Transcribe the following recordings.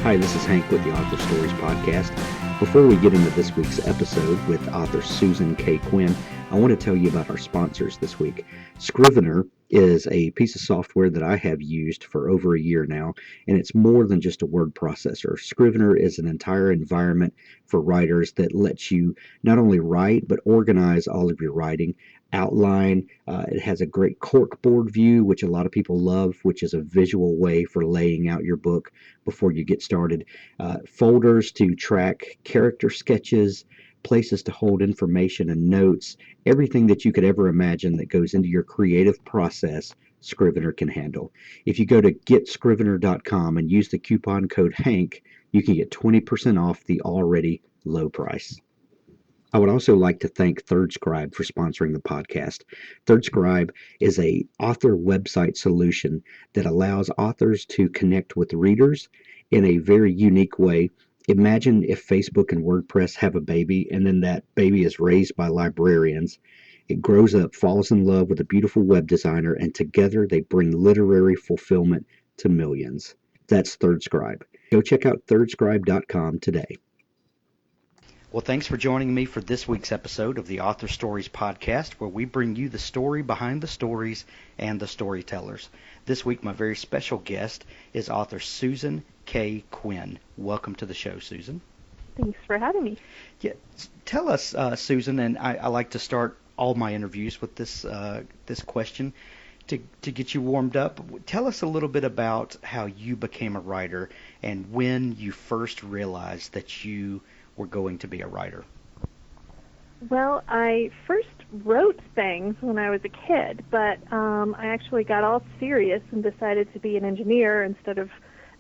Hi, this is Hank with the Author Stories Podcast. Before we get into this week's episode with author Susan Kaye Quinn, I want to tell you about our sponsors this week. Scrivener is a piece of software that I have used for over a year now, and it's more than just a word processor. Scrivener is an entire environment for writers that lets you not only write, but organize all of your writing, outline. It has a great corkboard view, which a lot of people love, which is a visual way for laying out your book before you get started. Folders to track character sketches, places to hold information and notes, everything that you could ever imagine that goes into your creative process, Scrivener can handle. If you go to getscrivener.com and use the coupon code HANK, you can get 20% off the already low price. I would also like to thank ThirdScribe for sponsoring the podcast. ThirdScribe is a author website solution that allows authors to connect with readers in a very unique way. Imagine if Facebook and WordPress have a baby, and then that baby is raised by librarians. It grows up, falls in love with a beautiful web designer, and together they bring literary fulfillment to millions. That's ThirdScribe. Go check out ThirdScribe.com today. Well, thanks for joining me for this week's episode of the Author Stories Podcast, where we bring you the story behind the stories and the storytellers. This week, my very special guest is author Susan Kaye Quinn. Welcome to the show, Susan. Thanks for having me. Yeah, tell us, Susan, and I like to start all my interviews with this question to get you warmed up. Tell us a little bit about how you became a writer and when you first realized that you were going to be a writer. Well, I first wrote things when I was a kid, but I actually got all serious and decided to be an engineer instead of,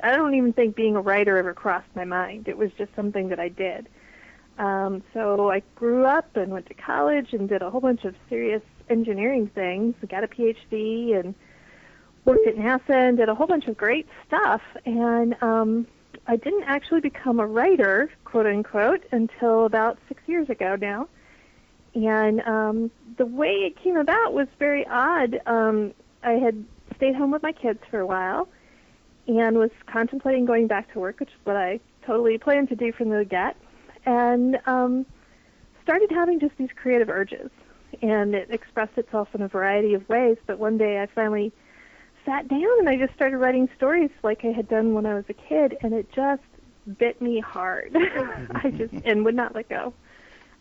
I don't even think being a writer ever crossed my mind. It was just something that I did. So I grew up and went to college and did a whole bunch of serious engineering things, got a PhD and worked at NASA and did a whole bunch of great stuff. And I didn't actually become a writer, quote unquote, until about 6 years ago now. And the way it came about was very odd. I had stayed home with my kids for a while and was contemplating going back to work, which is what I totally planned to do from the get, and started having just these creative urges. And it expressed itself in a variety of ways, but one day I finally sat down and I just started writing stories like I had done when I was a kid, and it just bit me hard. And would not let go.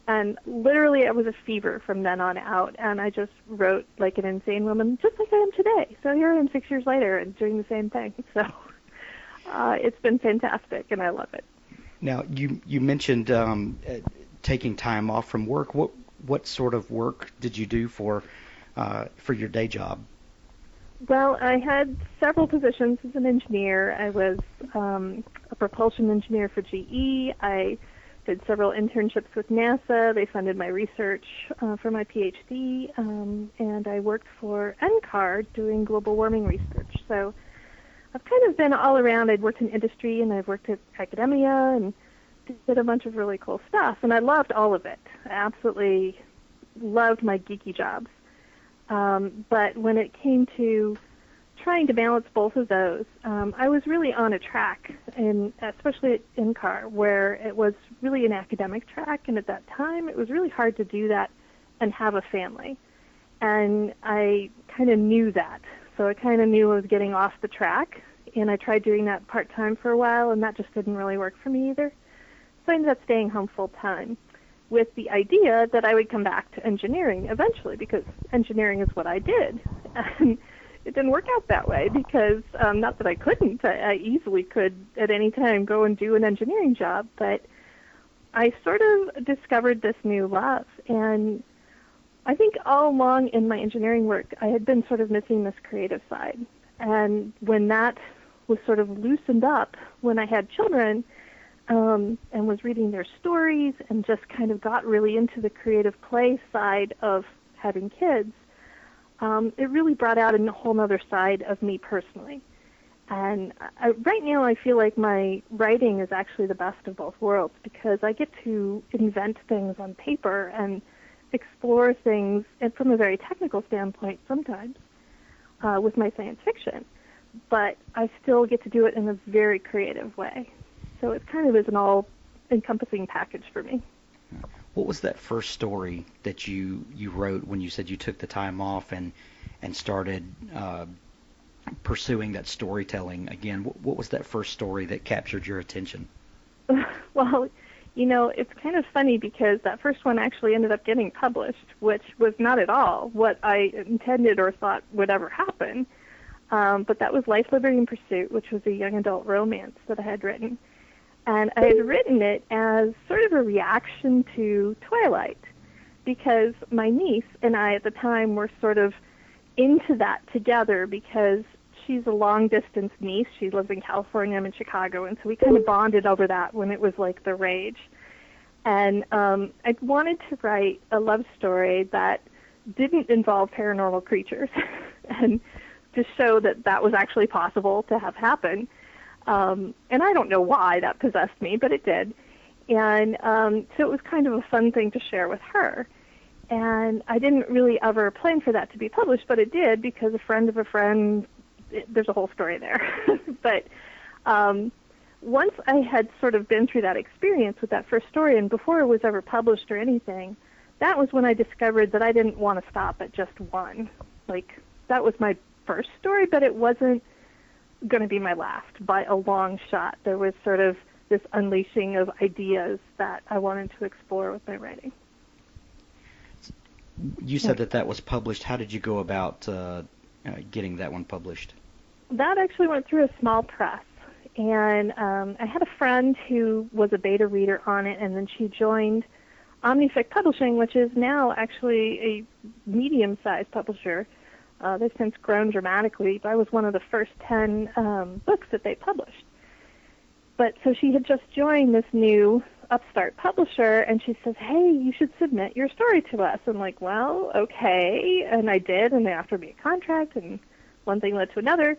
And literally it was a fever from then on out, and I just wrote like an insane woman, just like I am today. So here I am 6 years later and doing the same thing. So it's been fantastic, and I love it. Now, you mentioned taking time off from work. What sort of work did you do for your day job? Well, I had several positions as an engineer. I was a propulsion engineer for GE. I did several internships with NASA. They funded my research for my PhD, and I worked for NCAR doing global warming research. So I've kind of been all around. I'd worked in industry, and I've worked at academia, and did a bunch of really cool stuff, and I loved all of it. I absolutely loved my geeky jobs. But when it came to trying to balance both of those, I was really on a track, especially at NCAR, where it was really an academic track, and at that time it was really hard to do that and have a family. And I kind of knew that. So I kind of knew I was getting off the track, and I tried doing that part-time for a while, and that just didn't really work for me either. So I ended up staying home full-time with the idea that I would come back to engineering eventually, because engineering is what I did. And it didn't work out that way because, not that I couldn't, I easily could at any time go and do an engineering job, but I sort of discovered this new love. And I think all along in my engineering work, I had been sort of missing this creative side. And when that was sort of loosened up, when I had children, and was reading their stories and just kind of got really into the creative play side of having kids, it really brought out a whole other side of me personally. And right now I feel like my writing is actually the best of both worlds, because I get to invent things on paper and explore things, and from a very technical standpoint sometimes, with my science fiction. But I still get to do it in a very creative way. So it kind of is an all-encompassing package for me. What was that first story that you wrote when you said you took the time off and started pursuing that storytelling again? What was that first story that captured your attention? Well, it's kind of funny because that first one actually ended up getting published, which was not at all what I intended or thought would ever happen. But that was Life, Liberty, and Pursuit, which was a young adult romance that I had written. And I had written it as sort of a reaction to Twilight, because my niece and I at the time were sort of into that together, because she's a long-distance niece. She lives in California, I'm in Chicago, and so we kind of bonded over that when it was like the rage. And I wanted to write a love story that didn't involve paranormal creatures and to show that that was actually possible to have happen. And I don't know why that possessed me, but it did. And so it was kind of a fun thing to share with her. And I didn't really ever plan for that to be published, but it did, because a friend of a friend, there's a whole story there. But once I had sort of been through that experience with that first story, and before it was ever published or anything, that was when I discovered that I didn't want to stop at just one. Like, that was my first story, but it wasn't going to be my last by a long shot. There was sort of this unleashing of ideas that I wanted to explore with my writing. You said that was published. How did you go about getting that one published? That actually went through a small press. And I had a friend who was a beta reader on it, and then she joined Omnific Publishing, which is now actually a medium-sized publisher. They've since grown dramatically. I was one of the first 10 books that they published. But so she had just joined this new upstart publisher, and she says, "Hey, you should submit your story to us." I'm like, "Well, okay." And I did, and they offered me a contract, and one thing led to another.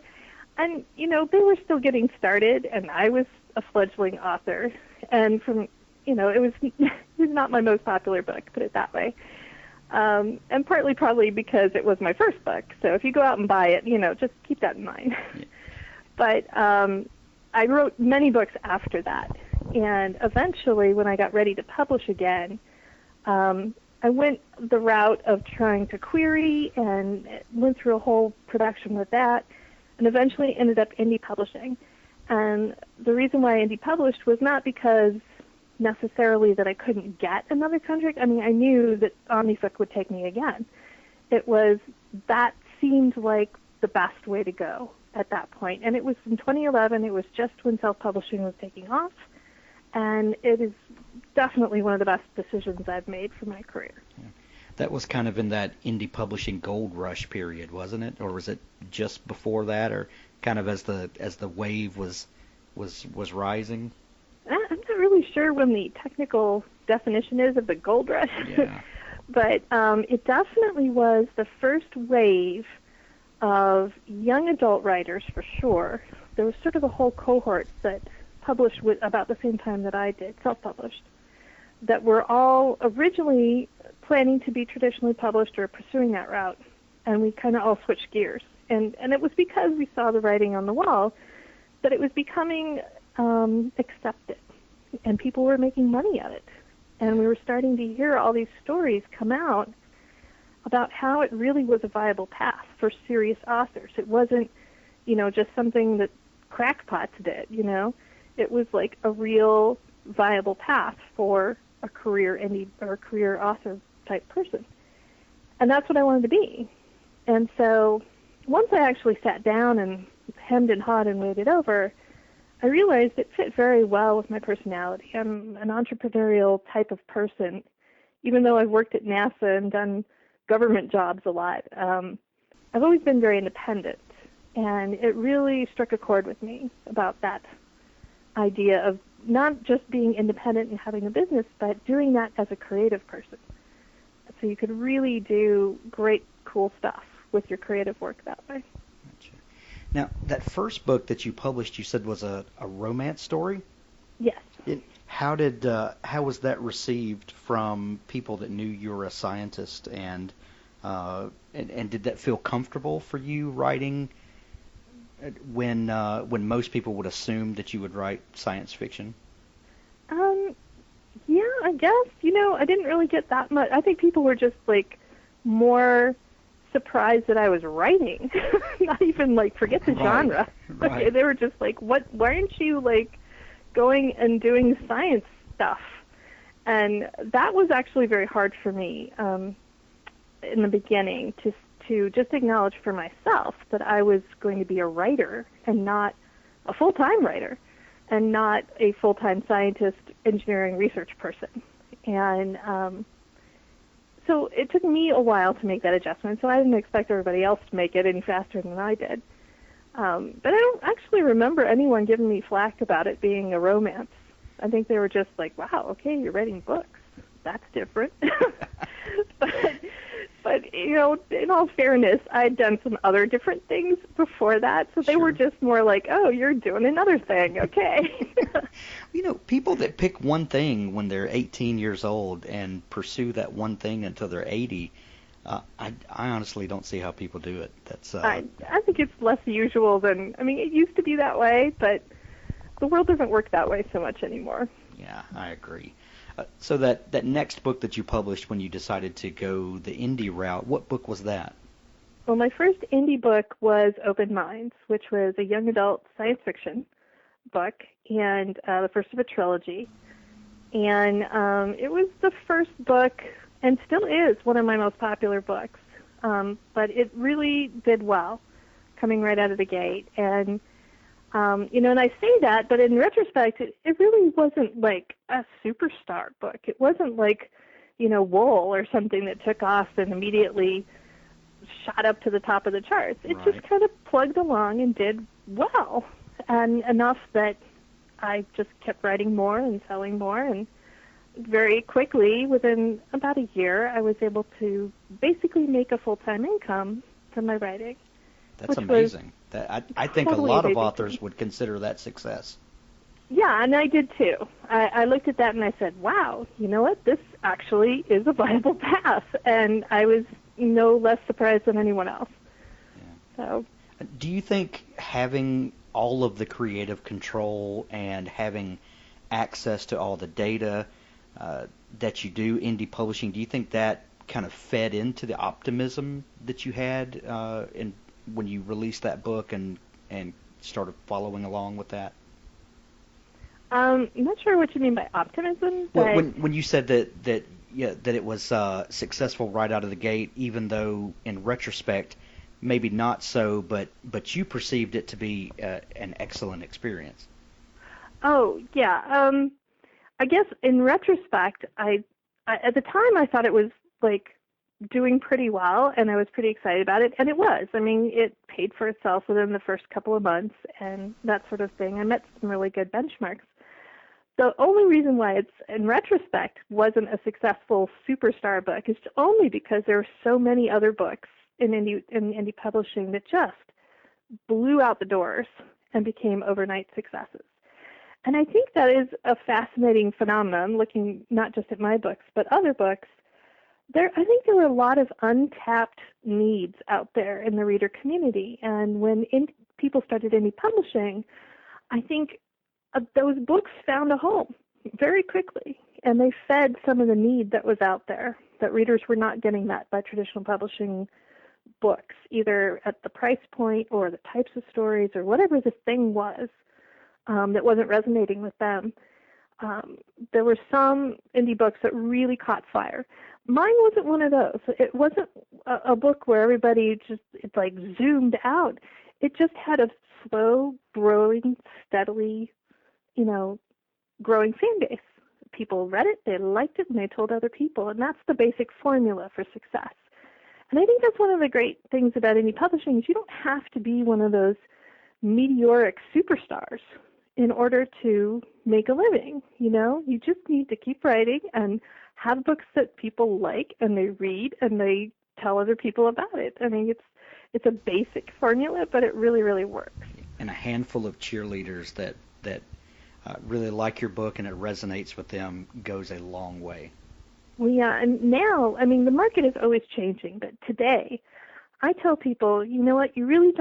And, they were still getting started, and I was a fledgling author. And it was not my most popular book, put it that way. And partly probably because it was my first book. So if you go out and buy it, just keep that in mind. Yeah. But I wrote many books after that. And eventually, when I got ready to publish again, I went the route of trying to query and went through a whole production with that, and eventually ended up indie publishing. And the reason why I indie published was not because necessarily that I couldn't get another contract. I mean, I knew that Omnific would take me again. It was, that seemed like the best way to go at that point. And it was in 2011. It was just when self-publishing was taking off. And it is definitely one of the best decisions I've made for my career. Yeah. That was kind of in that indie publishing gold rush period, wasn't it? Or was it just before that, or kind of as the wave was rising? I'm not really sure when the technical definition is of the gold rush. Yeah. But it definitely was the first wave of young adult writers, for sure. There was sort of a whole cohort that published with about the same time that I did, self-published, that were all originally planning to be traditionally published or pursuing that route, and we kind of all switched gears. And it was because we saw the writing on the wall that it was becoming accepted, and people were making money at it. And we were starting to hear all these stories come out about how it really was a viable path for serious authors. It wasn't, just something that crackpots did, It was like a real viable path for a career indie or a career author type person. And that's what I wanted to be. And so once I actually sat down and hemmed and hawed and weighed it over, I realized it fit very well with my personality. I'm an entrepreneurial type of person. Even though I've worked at NASA and done government jobs a lot, I've always been very independent. And it really struck a chord with me about that idea of not just being independent and having a business, but doing that as a creative person. So you could really do great, cool stuff with your creative work that way. Gotcha. Now, that first book that you published, you said was a romance story? Yes. How was that received from people that knew you were a scientist, and did that feel comfortable for you writing when most people would assume that you would write science fiction? Um, yeah, I guess. I didn't really get that much. I think people were just like more surprised that I was writing. Not even like forget the genre. Right. They were just like, "What? Why aren't you like going and doing science stuff?" And that was actually very hard for me in the beginning to just acknowledge for myself that I was going to be a writer and not a full-time writer and not a full-time scientist, engineering research person. And so it took me a while to make that adjustment, so I didn't expect everybody else to make it any faster than I did. But I don't actually remember anyone giving me flack about it being a romance. I think they were just like, wow, okay, you're writing books. That's different. But in all fairness, I'd done some other different things before that, so they were just more like, oh, you're doing another thing, okay. People that pick one thing when they're 18 years old and pursue that one thing until they're 80, I honestly don't see how people do it. I think it's less usual than, it used to be that way, but the world doesn't work that way so much anymore. Yeah, I agree. So that next book that you published when you decided to go the indie route, what book was that? Well, my first indie book was Open Minds, which was a young adult science fiction book, and the first of a trilogy. And it was the first book, and still is one of my most popular books. But it really did well, coming right out of the gate. And and I say that, but in retrospect, it really wasn't like a superstar book. It wasn't like, Wool or something that took off and immediately shot up to the top of the charts. It just kind of plugged along and did well, and enough that I just kept writing more and selling more, and very quickly, within about a year, I was able to basically make a full-time income from my writing. That's amazing. I think totally a lot of amazing. authors would consider that success. Yeah, and I did too. I looked at that and I said, wow, you know what? This actually is a viable path. And I was no less surprised than anyone else. Yeah. So, do you think having all of the creative control and having access to all the data that you do, indie publishing, do you think that kind of fed into the optimism that you had when you released that book and started following along with that? I'm not sure what you mean by optimism. Well, when you said that it was successful right out of the gate, even though in retrospect maybe not so, but you perceived it to be an excellent experience. Oh yeah. I guess in retrospect, I at the time I thought it was like doing pretty well, and I was pretty excited about it, and it was. It paid for itself within the first couple of months and that sort of thing. I met some really good benchmarks. The only reason why it's, in retrospect, wasn't a successful superstar book is only because there were so many other books in indie publishing that just blew out the doors and became overnight successes. And I think that is a fascinating phenomenon, looking not just at my books, but other books. I think there were a lot of untapped needs out there in the reader community. And when people started indie publishing, I think those books found a home very quickly. And they fed some of the need that was out there, that readers were not getting that by traditional publishing books, either at the price point or the types of stories or whatever the thing was that wasn't resonating with them. There were some indie books that really caught fire. Mine wasn't one of those. It wasn't a book where everybody it's like zoomed out. It just had a slow growing, steadily, growing fan base. People read it, they liked it, and they told other people, and that's the basic formula for success. And I think that's one of the great things about indie publishing is you don't have to be one of those meteoric superstars in order to make a living. You just need to keep writing and have books that people like and they read and they tell other people about it. It's a basic formula, but it really, really works. And a handful of cheerleaders that really like your book and it resonates with them goes a long way. Well, yeah, and now, the market is always changing, but today, I tell people, you know what, you really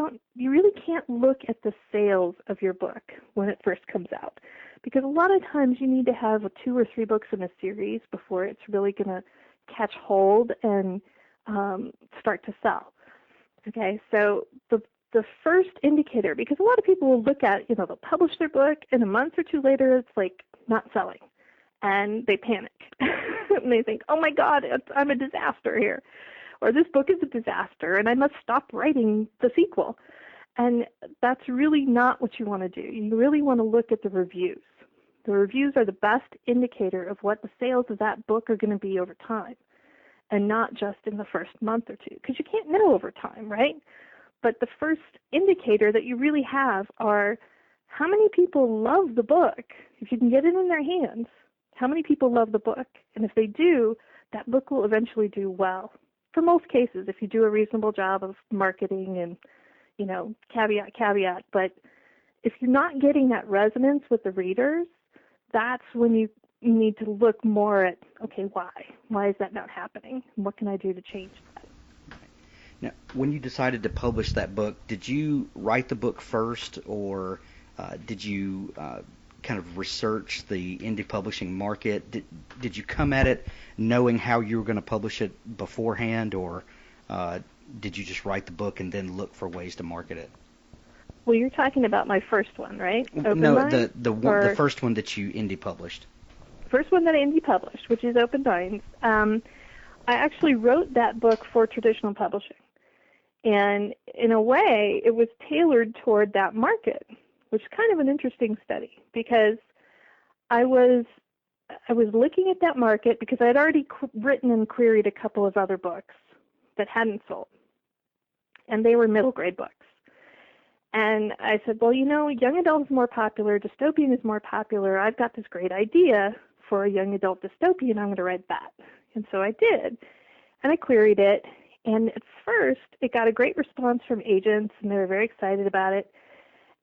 can't look at the sales of your book when it first comes out, because a lot of times you need to have 2 or 3 books in a series before it's really going to catch hold and start to sell. Okay, so the first indicator, because a lot of people will look at, they'll publish their book, and a month or 2 later it's like not selling, and they panic. And they think, oh my God, I'm a disaster here. Or this book is a disaster, and I must stop writing the sequel. And that's really not what you want to do. You really want to look at the reviews. The reviews are the best indicator of what the sales of that book are going to be over time, and not just in the first month or 2, because you can't know over time, right? But the first indicator that you really have are how many people love the book. If you can get it in their hands, how many people love the book? And if they do, that book will eventually do well. For most cases, if you do a reasonable job of marketing and, caveat. But if you're not getting that resonance with the readers, that's when you need to look more at, okay, why? Why is that not happening? What can I do to change that? Now, when you decided to publish that book, did you write the book first, or did you kind of research the indie publishing market? Did you come at it knowing how you were going to publish it beforehand, or did you just write the book and then look for ways to market it? Well, you're talking about my first one, right? No, the first one that you indie published. First one that I indie published, which is Open Minds. I actually wrote that book for traditional publishing. And in a way, it was tailored toward that market, which is kind of an interesting study, because I was looking at that market because I had already written and queried a couple of other books that hadn't sold, and they were middle grade books. And I said, well, young adult is more popular, dystopian is more popular. I've got this great idea for a young adult dystopian. I'm going to write that. And so I did, and I queried it. And at first, it got a great response from agents, and they were very excited about it.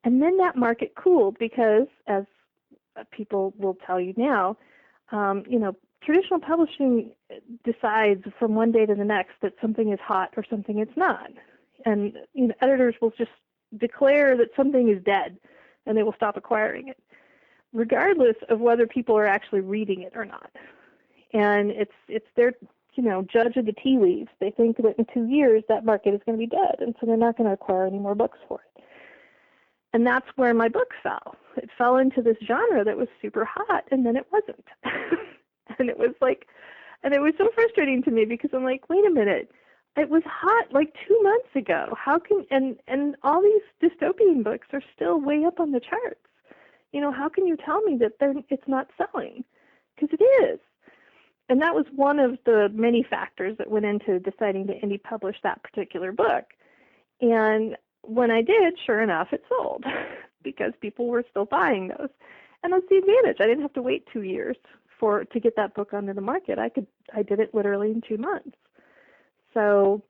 And then that market cooled because, as people will tell you now, traditional publishing decides from one day to the next that something is hot or something is not. And editors will just declare that something is dead, and they will stop acquiring it, regardless of whether people are actually reading it or not. And it's their judge of the tea leaves. They think that in 2 years that market is going to be dead, and so they're not going to acquire any more books for it. And that's where my book fell. It fell into this genre that was super hot, and then it wasn't. And it was so frustrating to me, because I'm like, wait a minute, it was hot like 2 months ago. How can and all these dystopian books are still way up on the charts. How can you tell me that it's not selling? Because it is. And that was one of the many factors that went into deciding to indie publish that particular book. And when I did, sure enough, it sold because people were still buying those. And that's the advantage. I didn't have to wait 2 years to get that book onto the market. I did it literally in 2 months. So,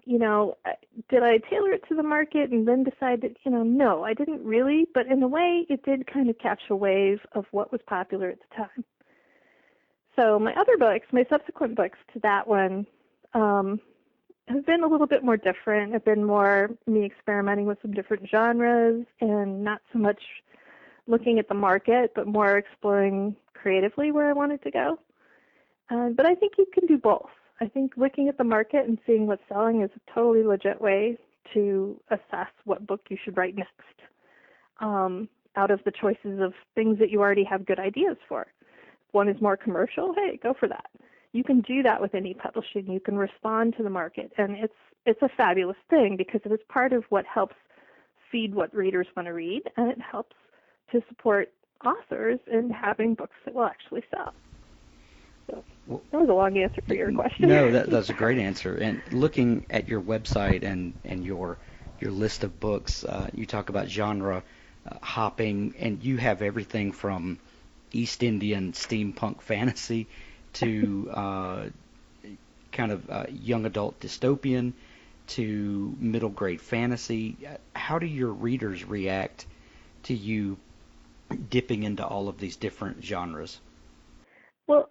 did I tailor it to the market and then decide that, no, I didn't really, but in a way it did kind of catch a wave of what was popular at the time. So my other books, my subsequent books to that one, have been a little bit more different. Have been more me experimenting with some different genres and not so much looking at the market, but more exploring creatively where I wanted to go. But I think you can do both. I think looking at the market and seeing what's selling is a totally legit way to assess what book you should write next, out of the choices of things that you already have good ideas for. One is more commercial, hey, go for that. You can do that with indie publishing. You can respond to the market, and it's a fabulous thing because it is part of what helps feed what readers want to read, and it helps to support authors in having books that will actually sell. So that was a long answer for your question. No, that's a great answer. And looking at your website and your list of books, you talk about genre hopping, and you have everything from East Indian steampunk fantasy to kind of young adult dystopian to middle grade fantasy. How do your readers react to you dipping into all of these different genres? Well,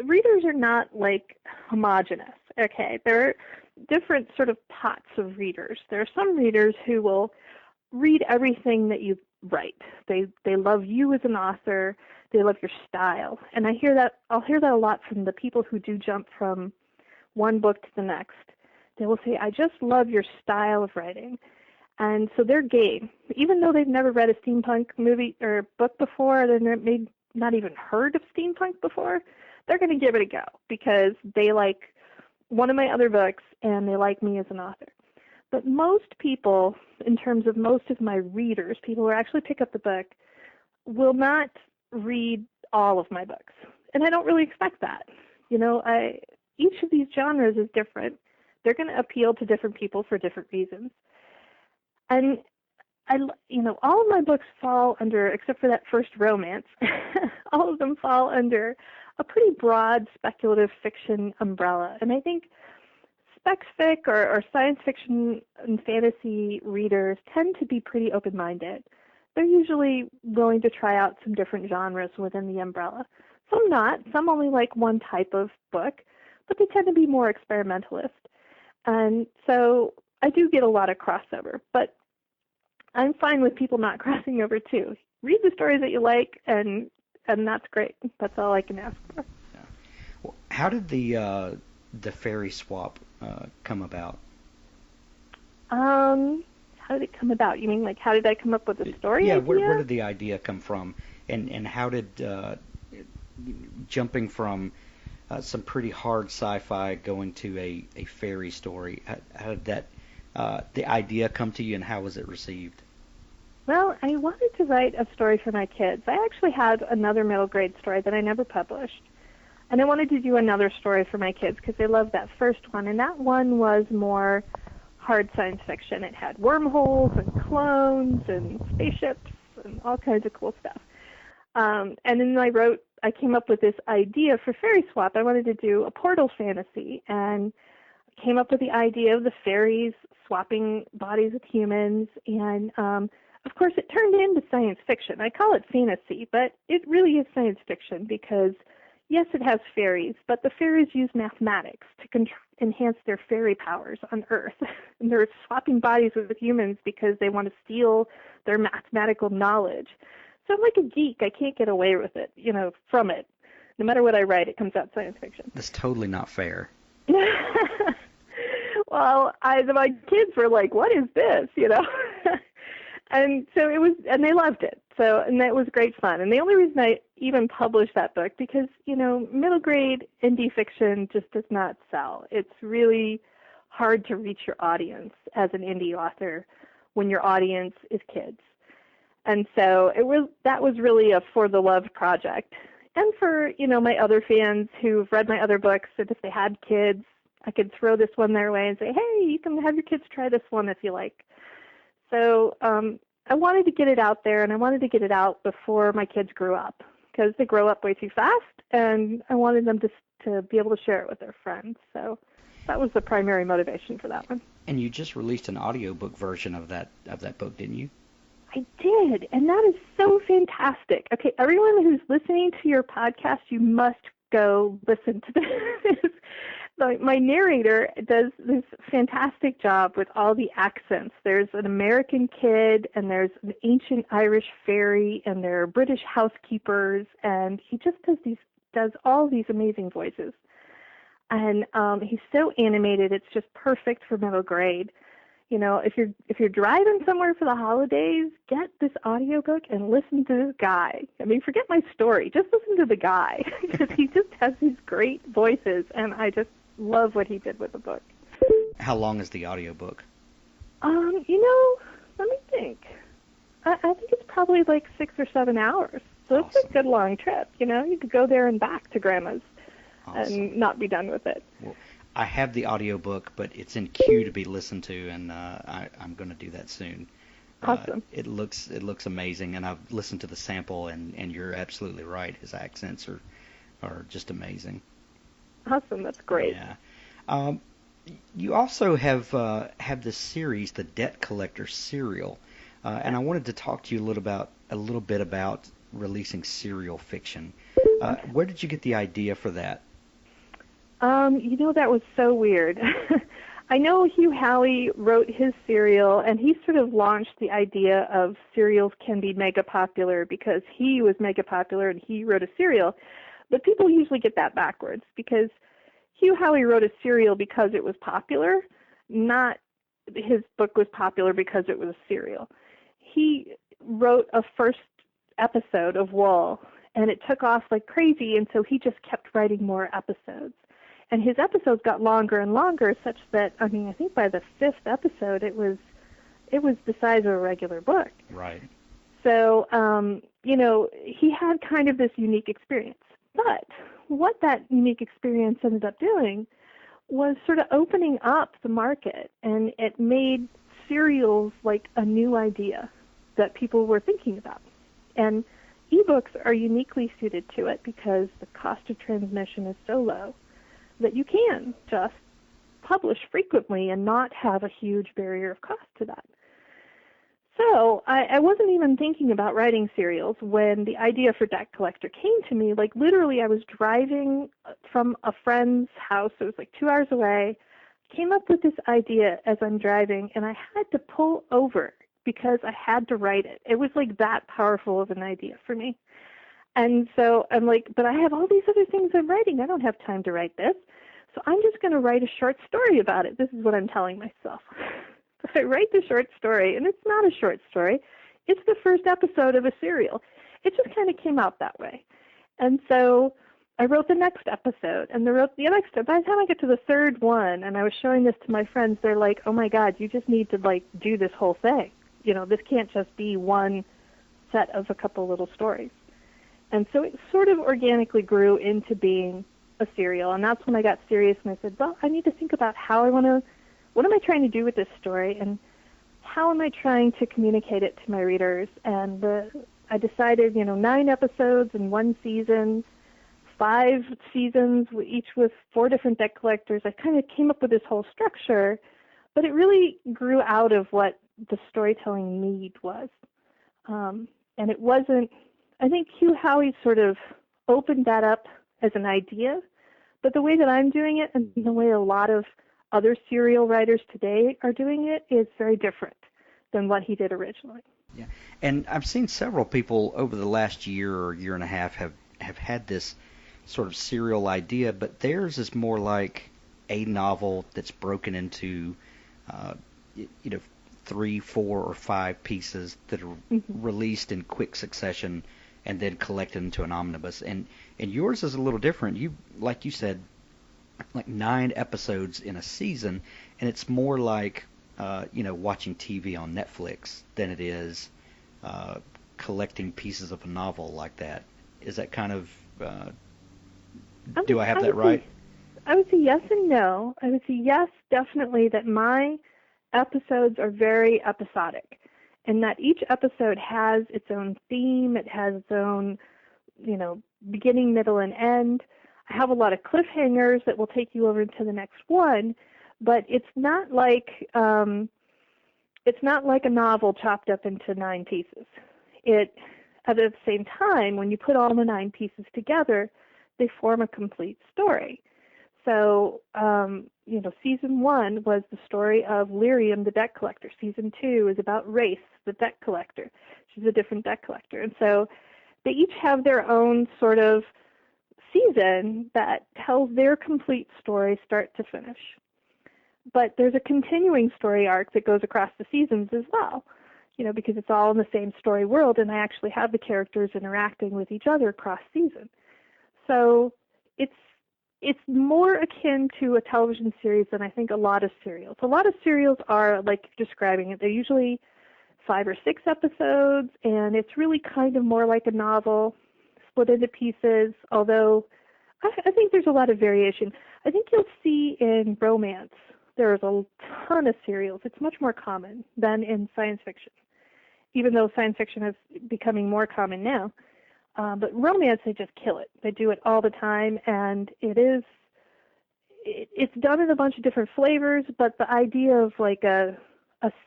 readers are not like homogenous. Okay, there different sort of pots of readers. There are some readers who will read everything that you write. They love you as an author. They love your style. And I'll hear that a lot from the people who do jump from one book to the next. They will say, I just love your style of writing. And so they're game. Even though they've never read a steampunk movie or book before, they've maybe not even heard of steampunk before, they're going to give it a go because they like one of my other books and they like me as an author. But most people, in terms of most of my readers, people who actually pick up the book, will not read all of my books. And I don't really expect that. Each of these genres is different. They're going to appeal to different people for different reasons. And all of my books fall under, except for that first romance, all of them fall under a pretty broad speculative fiction umbrella. And I think spec fic or science fiction and fantasy readers tend to be pretty open-minded. They're usually willing to try out some different genres within the umbrella. Some not. Some only like one type of book, but they tend to be more experimentalist. And so I do get a lot of crossover, but I'm fine with people not crossing over too. Read the stories that you like, and that's great. That's all I can ask for. Yeah. Well, how did the fairy swap come about? How did it come about? You mean like how did I come up with the story idea? Where did the idea come from, and how did jumping from some pretty hard sci-fi going to a fairy story, how did that the idea come to you, and how was it received? Well, I wanted to write a story for my kids. I actually had another middle grade story that I never published. And I wanted to do another story for my kids because they loved that first one. And that one was more hard science fiction. It had wormholes and clones and spaceships and all kinds of cool stuff. And then I came up with this idea for Fairy Swap. I wanted to do a portal fantasy and came up with the idea of the fairies swapping bodies with humans. And of course, it turned into science fiction. I call it fantasy, but it really is science fiction because, yes, it has fairies, but the fairies use mathematics to enhance their fairy powers on Earth. And they're swapping bodies with humans because they want to steal their mathematical knowledge. So I'm like a geek. I can't get away with it, from it. No matter what I write, it comes out science fiction. That's totally not fair. Well, my kids were like, what is this, And so it was, and they loved it. So, and that was great fun. And the only reason I even published that book, because, middle grade indie fiction just does not sell. It's really hard to reach your audience as an indie author when your audience is kids. And so that was really a for the love project. And for, my other fans who've read my other books, and if they had kids, I could throw this one their way and say, hey, you can have your kids try this one if you like. So I wanted to get it out there, and I wanted to get it out before my kids grew up because they grow up way too fast, and I wanted them to be able to share it with their friends. So that was the primary motivation for that one. And you just released an audiobook version of that book, didn't you? I did, and that is so fantastic. Okay, everyone who's listening to your podcast, you must go listen to this. My narrator does this fantastic job with all the accents. There's an American kid, and there's an ancient Irish fairy, and there are British housekeepers, and he just does all these amazing voices. And he's so animated; it's just perfect for middle grade. If you're driving somewhere for the holidays, get this audiobook and listen to this guy. I mean, forget my story; just listen to the guy because he just has these great voices, and I just love what he did with the book. How long is the audiobook? Let me think. I think it's probably like 6 or 7 hours. So Awesome. It's a good long trip. You could go there and back to Grandma's and not be done with it. Well, I have the audiobook, but it's in queue to be listened to, and I'm going to do that soon. Awesome. It looks amazing, and I've listened to the sample, and you're absolutely right. His accents are just amazing. Awesome, that's great. Yeah. You also have this series, the Debt Collector Serial, and I wanted to talk to you a little bit about releasing serial fiction. Where did you get the idea for that? That was so weird. I know Hugh Howey wrote his serial, and he sort of launched the idea of serials can be mega popular because he was mega popular and he wrote a serial. But people usually get that backwards, because Hugh Howey wrote a serial because it was popular, not his book was popular because it was a serial. He wrote a first episode of Wool, and it took off like crazy, and so he just kept writing more episodes. And his episodes got longer and longer, such that, I mean, I think by the fifth episode, it was the size of a regular book. Right. So, he had kind of this unique experience. But what that unique experience ended up doing was sort of opening up the market, and it made serials like a new idea that people were thinking about. And ebooks are uniquely suited to it because the cost of transmission is so low that you can just publish frequently and not have a huge barrier of cost to that. So I wasn't even thinking about writing serials when the idea for Debt Collector came to me. Like, literally, I was driving from a friend's house. It was like 2 hours away. Came up with this idea as I'm driving, and I had to pull over because I had to write it. It was like that powerful of an idea for me. And so I'm like, but I have all these other things I'm writing. I don't have time to write this. So I'm just going to write a short story about it. This is what I'm telling myself. I write the short story, and it's not a short story. It's the first episode of a serial. It just kind of came out that way. And so I wrote the next episode, and by the time I get to the third one, and I was showing this to my friends, they're like, oh my God, you just need to do this whole thing. This can't just be one set of a couple little stories. And so it sort of organically grew into being a serial, and that's when I got serious and I said, well, I need to think about what am I trying to do with this story, and how am I trying to communicate it to my readers? And I decided, 9 episodes in one season, 5 seasons, each with 4 different debt collectors. I kind of came up with this whole structure, but it really grew out of what the storytelling need was. And it wasn't, I think Hugh Howey sort of opened that up as an idea, but the way that I'm doing it and the way a lot of other serial writers today are doing it is very different than what he did originally. Yeah, and I've seen several people over the last year or year and a half have had this sort of serial idea, but theirs is more like a novel that's broken into, 3, 4, or 5 pieces that are released in quick succession and then collected into an omnibus. And yours is a little different. You, like you said, like 9 episodes in a season, and it's more like watching TV on Netflix than it is collecting pieces of a novel like that. Is that kind of do I have that right? I would say yes and no. I would say yes, definitely, that my episodes are very episodic, and that each episode has its own theme. It has its own, beginning, middle, and end. I have a lot of cliffhangers that will take you over to the next one, but it's not like a novel chopped up into 9 pieces. At the same time, when you put all the 9 pieces together, they form a complete story. So, season 1 was the story of Lyrium, the debt collector. Season 2 is about Race, the debt collector. She's a different debt collector. And so they each have their own sort of season that tells their complete story start to finish. But there's a continuing story arc that goes across the seasons as well, because it's all in the same story world, and I actually have the characters interacting with each other across season. So it's more akin to a television series than I think a lot of serials. A lot of serials are, like you're describing it, they're usually 5 or 6 episodes, and it's really kind of more like a novel, split into pieces, although I think there's a lot of variation. I think you'll see in romance there's a ton of serials. It's much more common than in science fiction, even though science fiction is becoming more common now. But romance, they just kill it. They do it all the time, and it's done in a bunch of different flavors, but the idea of like a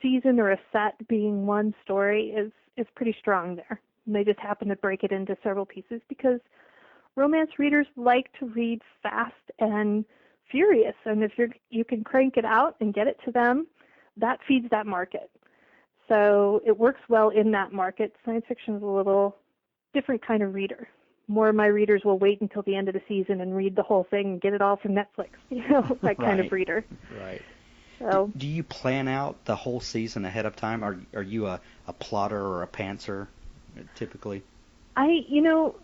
season or a set being one story is pretty strong there. And they just happen to break it into several pieces because romance readers like to read fast and furious. And if you can crank it out and get it to them, that feeds that market. So it works well in that market. Science fiction is a little different kind of reader. More of my readers will wait until the end of the season and read the whole thing and get it all from Netflix, that kind of reader. Right. So, do you plan out the whole season ahead of time? Are you a plotter or a pantser typically? I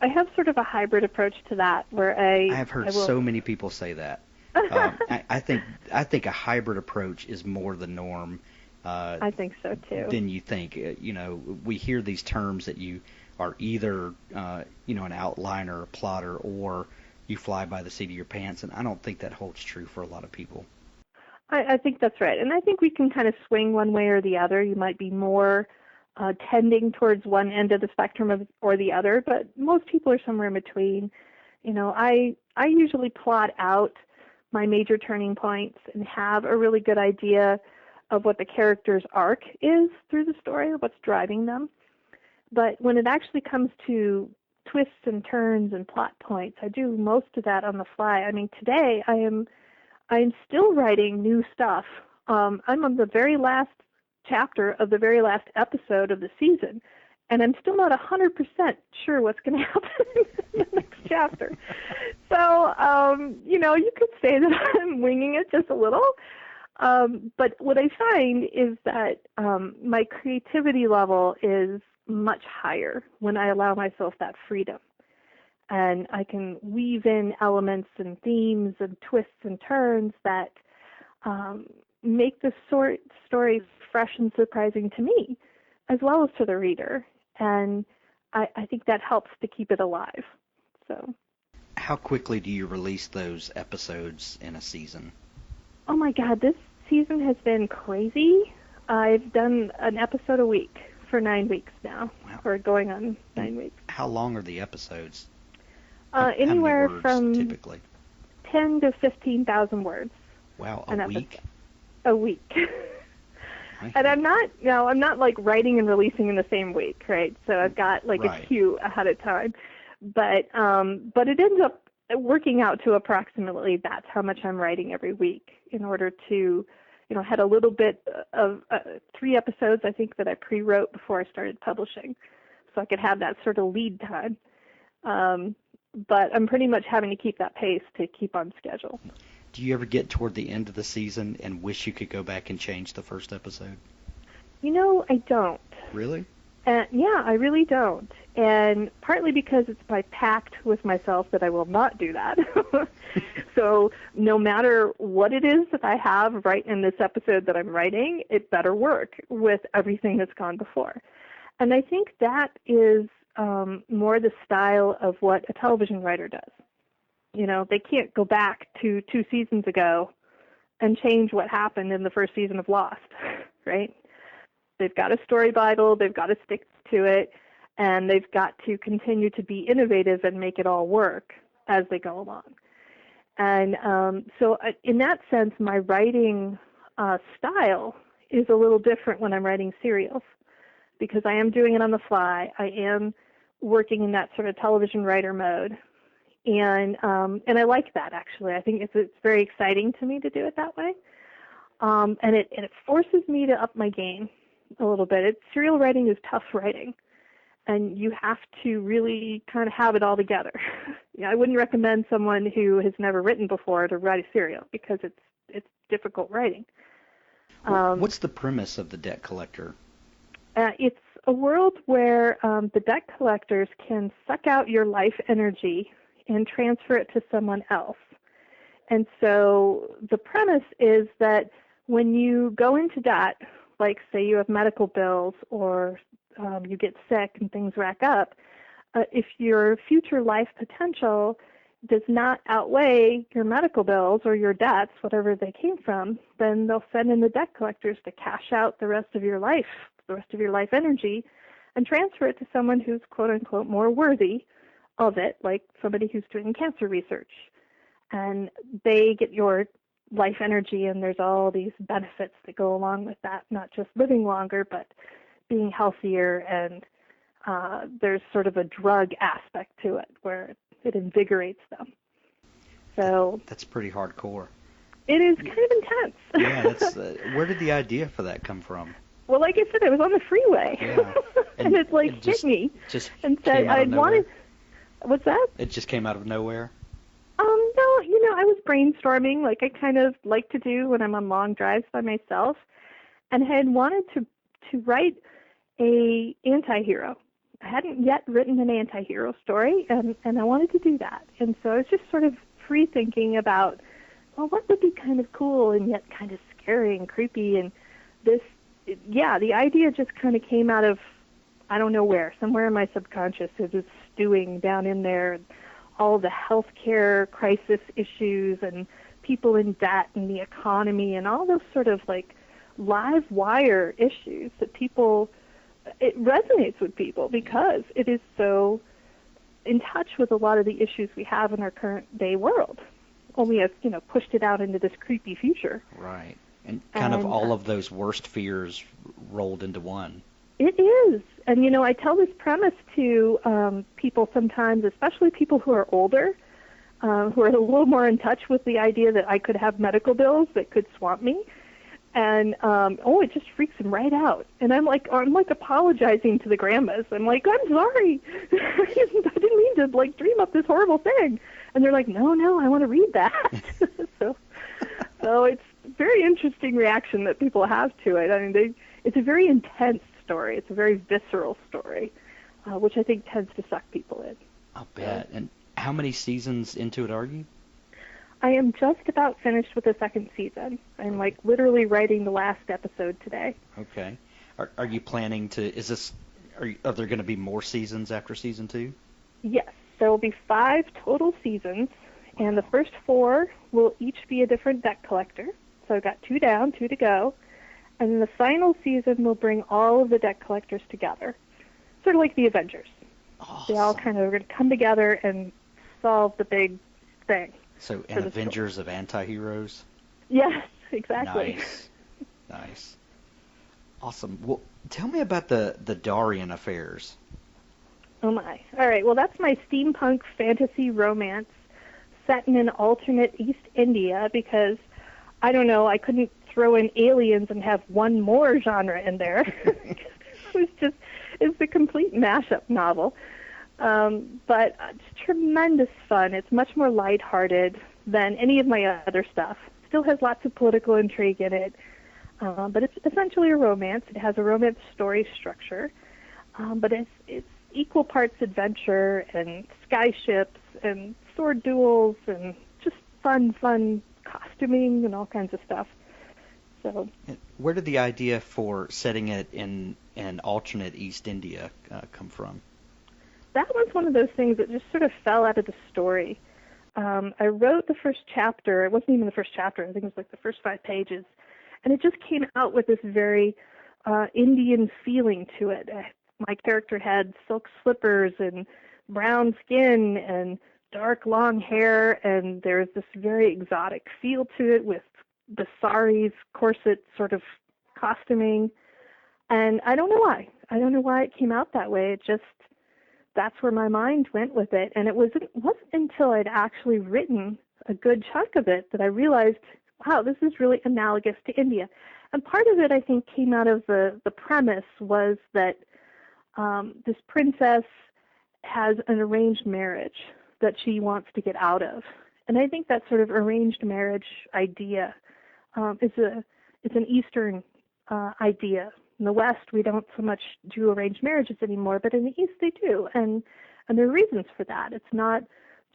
have sort of a hybrid approach to that, where I have heard so many people say that. I think a hybrid approach is more the norm. I think so too. Than you think. We hear these terms that you are either an outliner, a plotter, or you fly by the seat of your pants, and I don't think that holds true for a lot of people. I think that's right, and I think we can kind of swing one way or the other. You might be more tending towards one end of the spectrum or the other, but most people are somewhere in between. I usually plot out my major turning points and have a really good idea of what the character's arc is through the story, or what's driving them. But when it actually comes to twists and turns and plot points, I do most of that on the fly. I mean, today I'm still writing new stuff. I'm on the very last chapter of the very last episode of the season, and I'm still not 100% sure what's going to happen in the next chapter. So, you could say that I'm winging it just a little. But what I find is that my creativity level is much higher when I allow myself that freedom. And I can weave in elements and themes and twists and turns that make the story fresh and surprising to me, as well as to the reader. And I think that helps to keep it alive. So, how quickly do you release those episodes in a season? Oh my God, this season has been crazy. I've done an episode a week for 9 weeks now, wow. Or going on 9 weeks. How long are the episodes? Anywhere words, from typically? 10 to 15,000 words. Wow, a week? A week. And I'm not like writing and releasing in the same week, right? So I've got like a queue ahead of time. But it ends up working out to approximately that's how much I'm writing every week, in order to, I had a little bit of 3 episodes, I think, that I pre-wrote before I started publishing, so I could have that sort of lead time. But I'm pretty much having to keep that pace to keep on schedule. Do you ever get toward the end of the season and wish you could go back and change the first episode? I don't. Really? Yeah, I really don't. And partly because it's my pact with myself that I will not do that. So no matter what it is that I have right in this episode that I'm writing, it better work with everything that's gone before. And I think that is more the style of what a television writer does. They can't go back to 2 seasons ago and change what happened in the first season of Lost, right? They've got a story Bible, they've got to stick to it, and they've got to continue to be innovative and make it all work as they go along. And so in that sense, my writing style is a little different when I'm writing serials, because I am doing it on the fly. I am working in that sort of television writer mode. And I like that, actually. I think it's very exciting to me to do it that way. And it forces me to up my game a little bit. Serial writing is tough writing, and you have to really kind of have it all together. I wouldn't recommend someone who has never written before to write a serial, because it's difficult writing. What's the premise of The Debt Collector? It's a world where the debt collectors can suck out your life energy and transfer it to someone else. And so the premise is that when you go into debt, like say you have medical bills or you get sick and things rack up, if your future life potential does not outweigh your medical bills or your debts, whatever they came from, then they'll send in the debt collectors to cash out the rest of your life, the rest of your life energy, and transfer it to someone who's quote-unquote more worthy of it, like somebody who's doing cancer research. And they get your life energy, and there's all these benefits that go along with that, not just living longer, but being healthier, and there's sort of a drug aspect to it where it invigorates them. So That's pretty hardcore. it is kind of intense. Yeah, that's where did the idea for that come from? Well, like I said, I was on the freeway, Yeah. and it's like it just, hit me just and said came out of I'd nowhere. wanted. What's that? It just came out of nowhere. No, I was brainstorming like I kind of like to do when I'm on long drives by myself, and I had wanted to write a anti-hero. I hadn't yet written an anti-hero story, and I wanted to do that. And so I was just sort of free thinking about, well, what would be kind of cool and yet kind of scary and creepy, and this, yeah, the idea just kind of came out of, I don't know where, somewhere in my subconscious. It was stewing down in there, all the healthcare crisis issues and people in debt and the economy and all those sort of like live wire issues that people, it resonates with people because it is so in touch with a lot of the issues we have in our current day world. Only have, pushed it out into this creepy future. Right. And kind of all of those worst fears rolled into one. It is. And, I tell this premise to people sometimes, especially people who are older, who are a little more in touch with the idea that I could have medical bills that could swamp me. And, it just freaks them right out. And I'm like apologizing to the grandmas. I'm like, I'm sorry. I didn't mean to, dream up this horrible thing. And they're like, no, I want to read that. So it's a very interesting reaction that people have to it. I mean, it's a very intense story. It's a very visceral story, which I think tends to suck people in. I'll bet. And how many seasons into it are you? I am just about finished with the second season. I'm literally writing the last episode today. Okay. Are you planning to? Are there going to be more seasons after season 2? Yes, there will be 5 total seasons, and the first 4 will each be a different deck collector. So I've got 2 down, 2 to go. And then the final season will bring all of the deck collectors together, sort of like the Avengers. Awesome. They all kind of are going to come together and solve the big thing. So an Avengers of anti-heroes? Yes, exactly. Nice. Awesome. Well, tell me about the Darien affairs. Oh, my. All right, well, that's my steampunk fantasy romance set in an alternate East India because, I don't know, I couldn't throw in aliens and have one more genre in there. It's a complete mashup novel. But it's tremendous fun. It's much more lighthearted than any of my other stuff. Still has lots of political intrigue in it, but it's essentially a romance. It has a romance story structure, but it's equal parts adventure and skyships and sword duels and just fun costuming and all kinds of stuff. So, where did the idea for setting it in an alternate East India come from? That was one of those things that just sort of fell out of the story. I wrote the first chapter. It wasn't even the first chapter. I think it was the first 5 pages. And it just came out with this very Indian feeling to it. My character had silk slippers and brown skin and dark long hair, and there's this very exotic feel to it with the saris, corset sort of costuming. And I don't know why. I don't know why it came out that way. It just, that's where my mind went with it. And it wasn't until I'd actually written a good chunk of it that I realized, wow, this is really analogous to India. And part of it, I think, came out of the premise was that this princess has an arranged marriage that she wants to get out of. And I think that sort of arranged marriage idea is an Eastern idea. In the West, we don't so much do arranged marriages anymore, but in the East they do. And there are reasons for that. It's not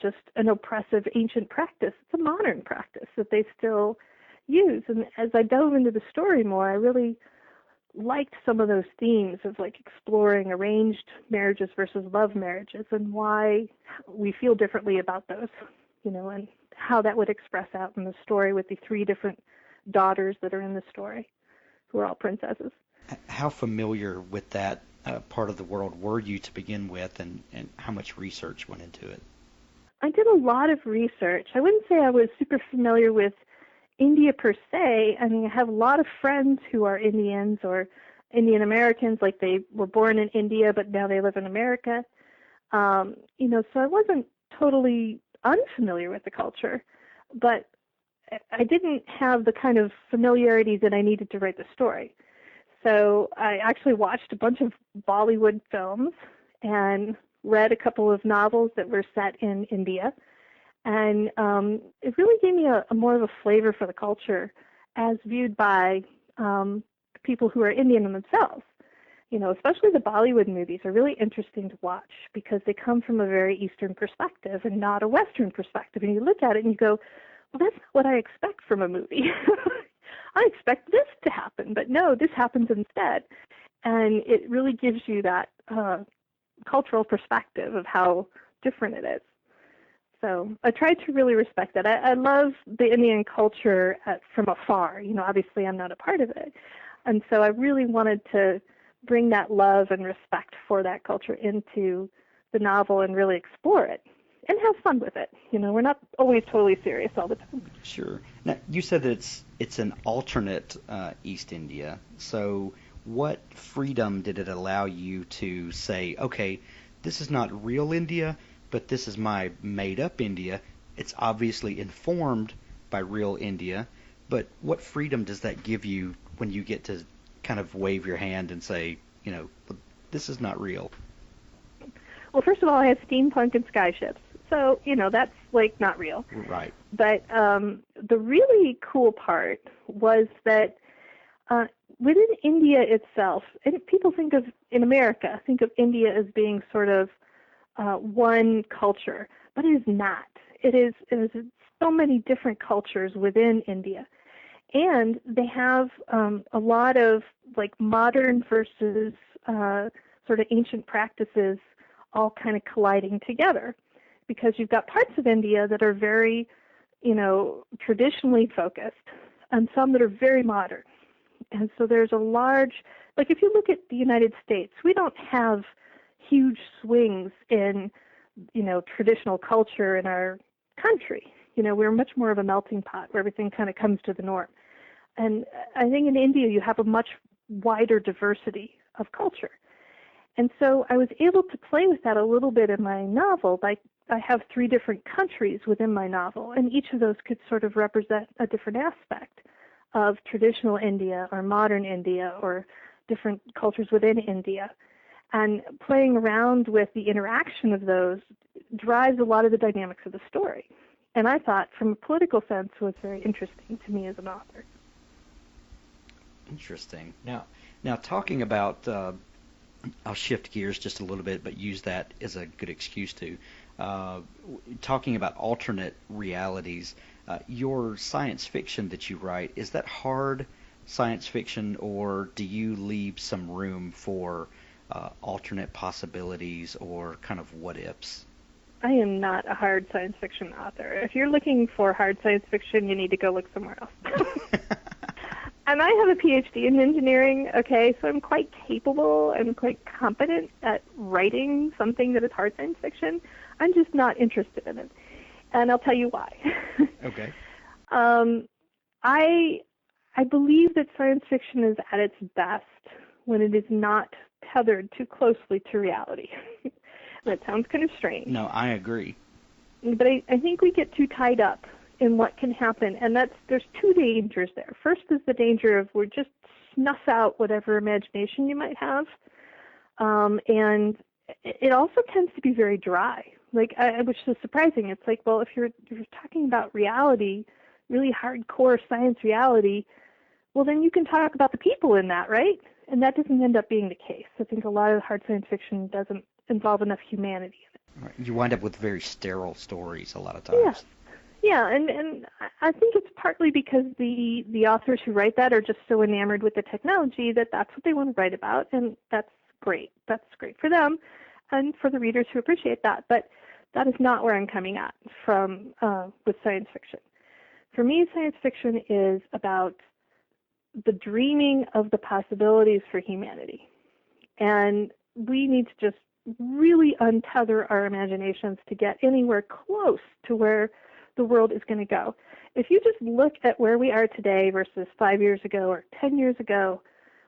just an oppressive ancient practice. It's a modern practice that they still use. And as I dove into the story more, I really liked some of those themes of exploring arranged marriages versus love marriages and why we feel differently about those, and how that would express out in the story with the 3 different daughters that are in the story, who are all princesses. How familiar with that part of the world were you to begin with, and how much research went into it? I did a lot of research. I wouldn't say I was super familiar with India per se. I mean, I have a lot of friends who are Indians or Indian Americans, like they were born in India, but now they live in America. So I wasn't totally unfamiliar with the culture, but I didn't have the kind of familiarity that I needed to write the story. So I actually watched a bunch of Bollywood films and read a couple of novels that were set in India. And it really gave me a more of a flavor for the culture as viewed by people who are Indian in themselves. Especially the Bollywood movies are really interesting to watch because they come from a very Eastern perspective and not a Western perspective. And you look at it and you go, well, that's not what I expect from a movie. I expect this to happen, but no, this happens instead. And it really gives you that cultural perspective of how different it is. So I try to really respect that. I love the Indian culture from afar. Obviously I'm not a part of it. And so I really wanted to bring that love and respect for that culture into the novel and really explore it and have fun with it. We're not always totally serious all the time. Sure. Now, you said that it's an alternate East India. So what freedom did it allow you to say, okay, this is not real India, but this is my made-up India. It's obviously informed by real India, but what freedom does that give you when you get to kind of wave your hand and say, this is not real? Well, first of all, I have steampunk and skyships. So, that's like not real. Right. But the really cool part was that within India itself, and people in America, think of India as being sort of one culture, but it is not. It is so many different cultures within India. And they have a lot of like modern versus sort of ancient practices all kind of colliding together, because you've got parts of India that are very, traditionally focused, and some that are very modern. And so there's a large, like if you look at the United States, we don't have huge swings in, traditional culture in our country. We're much more of a melting pot where everything kind of comes to the norm. And I think in India you have a much wider diversity of culture. And so I was able to play with that a little bit in my novel. I have 3 different countries within my novel, and each of those could sort of represent a different aspect of traditional India or modern India or different cultures within India. And playing around with the interaction of those drives a lot of the dynamics of the story. And I thought, from a political sense, was very interesting to me as an author. Interesting. Now talking about, I'll shift gears just a little bit, but use that as a good excuse to. Talking about alternate realities, your science fiction that you write, is that hard science fiction, or do you leave some room for alternate possibilities or kind of what-ifs? I am not a hard science fiction author. If you're looking for hard science fiction, you need to go look somewhere else. And I have a PhD in engineering, okay, so I'm quite capable and quite competent at writing something that is hard science fiction. I'm just not interested in it. And I'll tell you why. Okay. I believe that science fiction is at its best when it is not tethered too closely to reality. That sounds kind of strange. No, I agree. But I think we get too tied up in what can happen, and there's 2 dangers there. First is the danger of we're just snuff out whatever imagination you might have, and it also tends to be very dry, which is surprising. It's like, well, if you're talking about reality, really hardcore science reality, well, then you can talk about the people in that, right? And that doesn't end up being the case. I think a lot of hard science fiction doesn't involve enough humanity in it. Right. You wind up with very sterile stories a lot of times. Yeah, and I think it's partly because the authors who write that are just so enamored with the technology that that's what they want to write about, and that's great. That's great for them and for the readers who appreciate that. But that is not where I'm coming at from with science fiction. For me, science fiction is about the dreaming of the possibilities for humanity. And we need to just really untether our imaginations to get anywhere close to where the world is going to go. If you just look at where we are today versus 5 years ago or 10 years ago,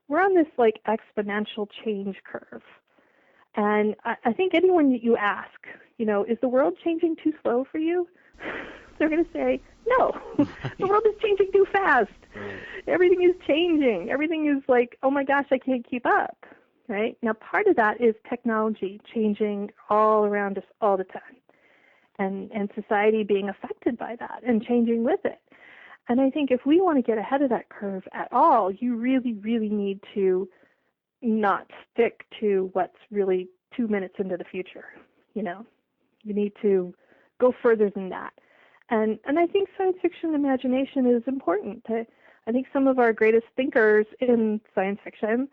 we're on this like exponential change curve. And I think anyone that you ask, is the world changing too slow for you? They're going to say, no, the world is changing too fast. Right. Everything is changing. Everything is like, oh my gosh, I can't keep up, right? Now, part of that is technology changing all around us all the time, and society being affected by that and changing with it. And I think if we want to get ahead of that curve at all, you really, really need to not stick to what's really 2 minutes into the future. You need to go further than that. And I think science fiction imagination is important. I think some of our greatest thinkers in science fiction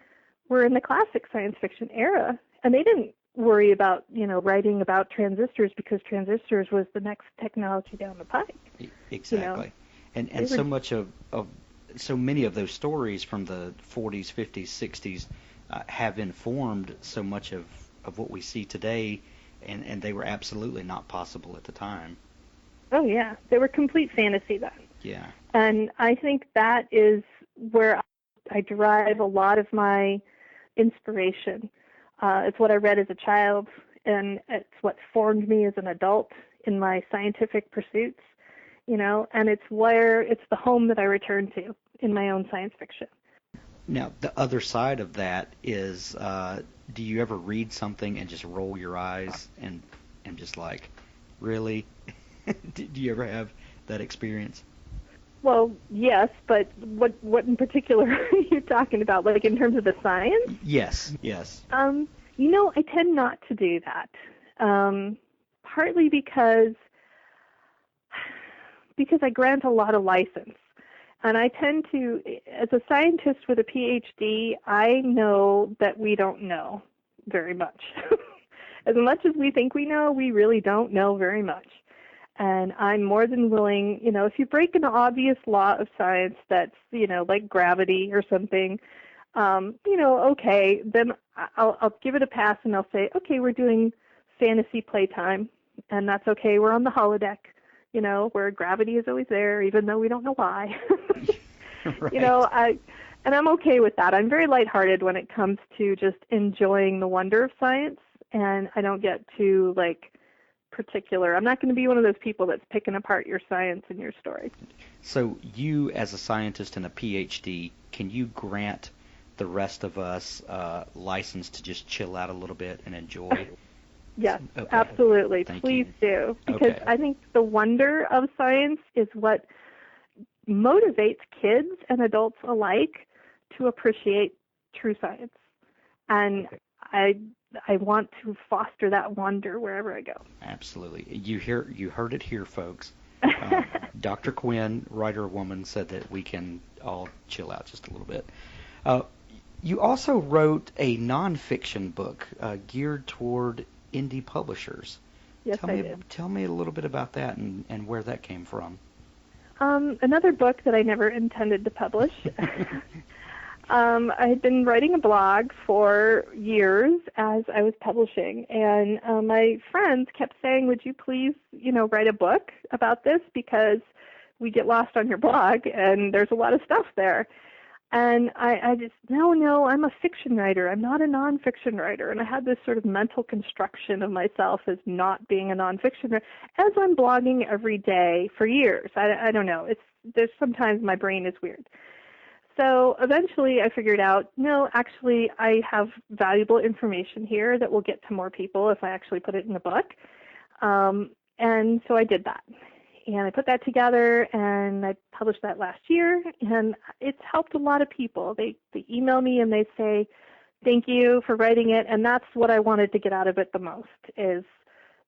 were in the classic science fiction era, and they didn't worry about, writing about transistors because transistors was the next technology down the pike. Exactly. And so much of so many of those stories from the 40s, 50s, 60s have informed so much of what we see today, and they were absolutely not possible at the time. Oh, yeah. They were complete fantasy then. Yeah. And I think that is where I derive a lot of my inspiration. It's what I read as a child, and it's what formed me as an adult in my scientific pursuits, and it's the home that I return to in my own science fiction. Now, the other side of that is, do you ever read something and just roll your eyes and just like, really? Do you ever have that experience? Well, yes, but what in particular are you talking about? Like in terms of the science? Yes. I tend not to do that. Partly because I grant a lot of license. And I tend to, as a scientist with a PhD, I know that we don't know very much. As much as we think we know, we really don't know very much. And I'm more than willing, if you break an obvious law of science that's, like gravity or something, okay, then I'll give it a pass and I'll say, okay, we're doing fantasy playtime, and that's okay. We're on the holodeck, where gravity is always there, even though we don't know why. Right. And I'm okay with that. I'm very lighthearted when it comes to just enjoying the wonder of science, and I don't get too, particular. I'm not going to be one of those people that's picking apart your science and your story. So you, as a scientist and a PhD, can you grant the rest of us license to just chill out a little bit and enjoy? Yes, Okay. absolutely. Thank Please you. do. Because Okay. I think the wonder of science is what motivates kids and adults alike to appreciate true science. And I want to foster that wonder wherever I go. Absolutely. You heard it here, folks. Dr. Quinn, writer woman, said that we can all chill out just a little bit. You also wrote a nonfiction book geared toward indie publishers. Yes, I did. Tell me a little bit about that and where that came from. Another book that I never intended to publish. I had been writing a blog for years as I was publishing, and my friends kept saying, would you please, write a book about this, because we get lost on your blog and there's a lot of stuff there. And I just, no, I'm a fiction writer. I'm not a nonfiction writer. And I had this sort of mental construction of myself as not being a nonfiction writer, as I'm blogging every day for years. I don't know. There's sometimes my brain is weird. So eventually I figured out, no, actually I have valuable information here that will get to more people if I actually put it in a book. And so I did that. And I put that together, and I published that last year, and it's helped a lot of people. They email me and they say, thank you for writing it, and that's what I wanted to get out of it the most, is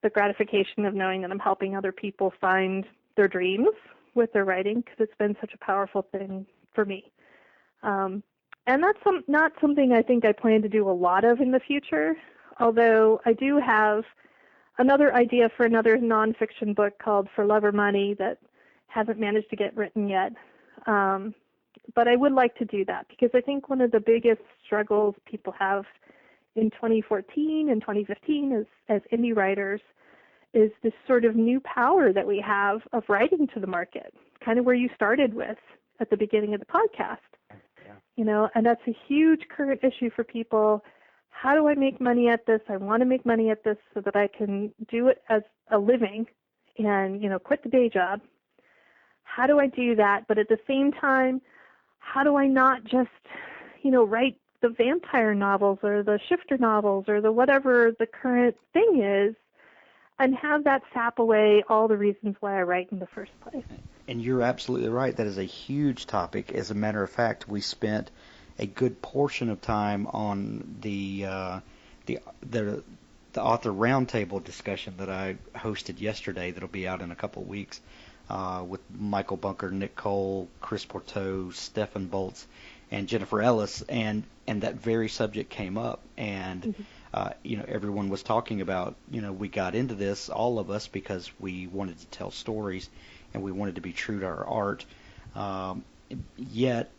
the gratification of knowing that I'm helping other people find their dreams with their writing, because it's been such a powerful thing for me. And that's not something I think I plan to do a lot of in the future, although I do have another idea for another nonfiction book called For Love or Money that hasn't managed to get written yet. But I would like to do that, because I think one of the biggest struggles people have in 2014 and 2015 as indie writers is this sort of new power that we have of writing to the market, kind of where you started with at the beginning of the podcast. Yeah. And that's a huge current issue for people. how do I make money at this? I want to make money at this so that I can do it as a living and, quit the day job. How do I do that? But at the same time, how do I not just, write the vampire novels or the shifter novels or the whatever the current thing is, and have that sap away all the reasons why I write in the first place. And you're absolutely right. That is a huge topic. As a matter of fact, we spent a good portion of time on the author roundtable discussion that I hosted yesterday. That'll be out in a couple of weeks with Michael Bunker, Nick Cole, Chris Porteau, Stephen Boltz, and Jennifer Ellis, and that very subject came up, and everyone was talking about, we got into this, all of us, because we wanted to tell stories and we wanted to be true to our art. Yet,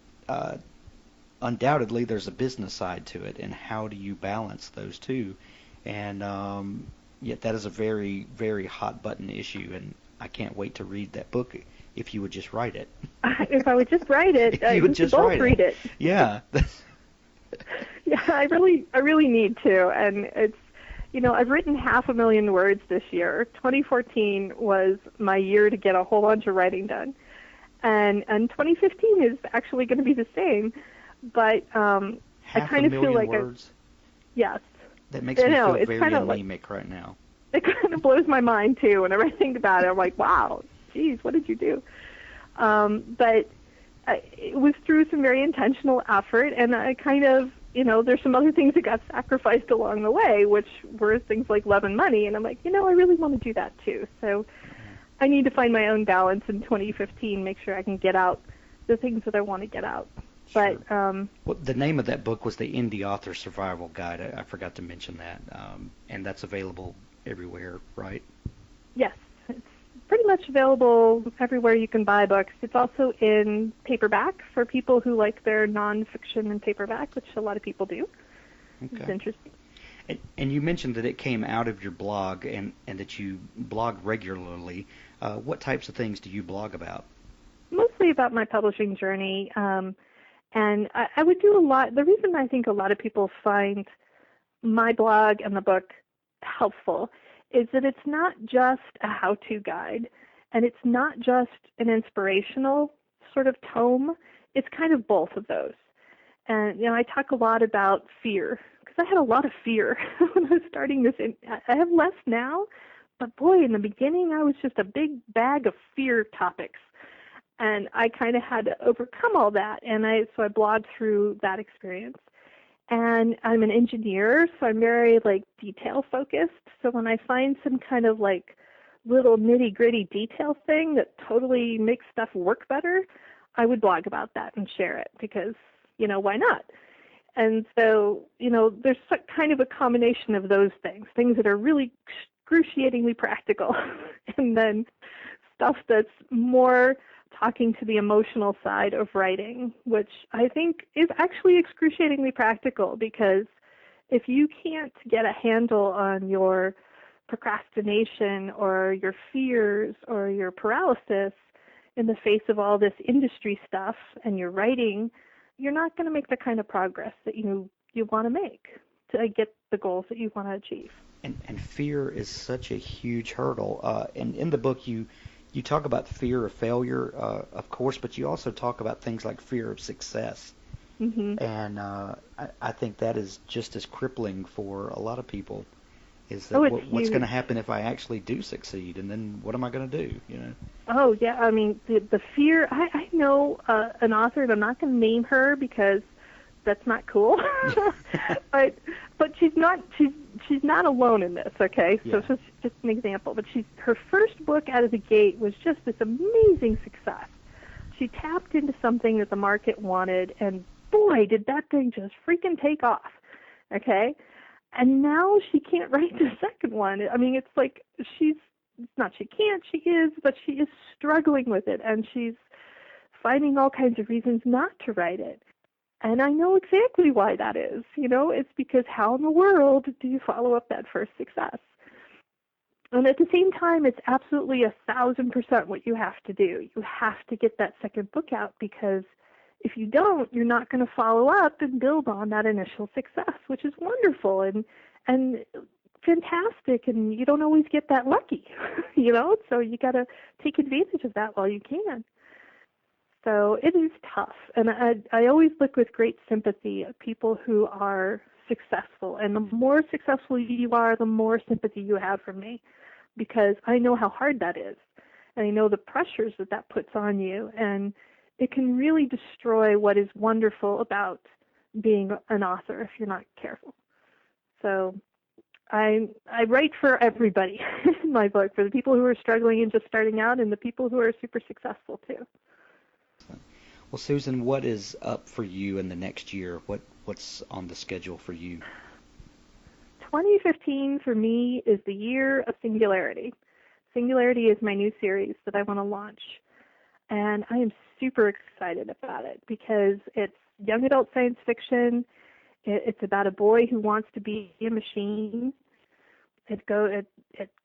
undoubtedly, there's a business side to it, and how do you balance those two? And yet, that is a very, very hot button issue, and I can't wait to read that book. If you would just write it. If I would just write it, you would just both read it. Yeah. Yeah, I really need to, and it's, I've written 500,000 words this year. 2014 was my year to get a whole bunch of writing done, and 2015 is actually going to be the same, but I kind of feel like words? Yes. That makes me feel it's very anemic right now. It kind of blows my mind too. Whenever I think about it, I'm like, wow, geez, what did you do? But it was through some very intentional effort, and I kind of, there's some other things that got sacrificed along the way, which were things like love and money, and I'm like, I really want to do that too. So I need to find my own balance in 2015, make sure I can get out the things that I want to get out. Sure. But well, the name of that book was the Indie Author Survival Guide. I forgot to mention that, and that's available everywhere, right? Yes, it's pretty much available everywhere you can buy books. It's also in paperback for people who like their nonfiction in paperback, which a lot of people do. Okay. It's interesting. And you mentioned that it came out of your blog and that you blog regularly. What types of things do you blog about? Mostly about my publishing journey. And I would do a lot. The reason I think a lot of people find my blog and the book helpful is that it's not just a how-to guide, and it's not just an inspirational sort of tome. It's kind of both of those. And, I talk a lot about fear, because I had a lot of fear when I was starting this. I have less now, but boy, in the beginning, I was just a big bag of fear topics. And I kind of had to overcome all that, and so I blogged through that experience. And I'm an engineer, so I'm very detail focused. So when I find some kind of little nitty gritty detail thing that totally makes stuff work better, I would blog about that and share it because, why not? And so, there's kind of a combination of those things that are really excruciatingly practical, and then stuff that's more talking to the emotional side of writing, which I think is actually excruciatingly practical, because if you can't get a handle on your procrastination or your fears or your paralysis in the face of all this industry stuff and your writing, you're not going to make the kind of progress that you want to make to get the goals that you want to achieve. And fear is such a huge hurdle. And in the book, you talk about fear of failure, of course, but you also talk about things like fear of success. Mm-hmm. And I think that is just as crippling for a lot of people. Is that what's going to happen if I actually do succeed, and then what am I going to do? Oh yeah, I mean the fear. I know an author, and I'm not going to name her because that's not cool. but she's not alone in this. Okay, so it's just an example. But her first book out of the gate was just this amazing success. She tapped into something that the market wanted, and boy, did that thing just freaking take off. Okay. And now she can't write the second one. I mean, it's like she is, but she is struggling with it, and she's finding all kinds of reasons not to write it. And I know exactly why that is. It's because how in the world do you follow up that first success? And at the same time, it's absolutely 1,000% what you have to do. You have to get that second book out, because If you don't, you're not going to follow up and build on that initial success, which is wonderful and fantastic, and you don't always get that lucky, so you got to take advantage of that while you can. So it is tough, and I always look with great sympathy at people who are successful, and the more successful you are, the more sympathy you have from me, because I know how hard that is, and I know the pressures that puts on you, and it can really destroy what is wonderful about being an author if you're not careful. So I write for everybody in my book, for the people who are struggling and just starting out, and the people who are super successful too. Well, Susan, what is up for you in the next year? What's on the schedule for you? 2015 for me is the year of Singularity. Singularity is my new series that I want to launch, and I am super excited about it because it's young adult science fiction. It's about a boy who wants to be a machine. It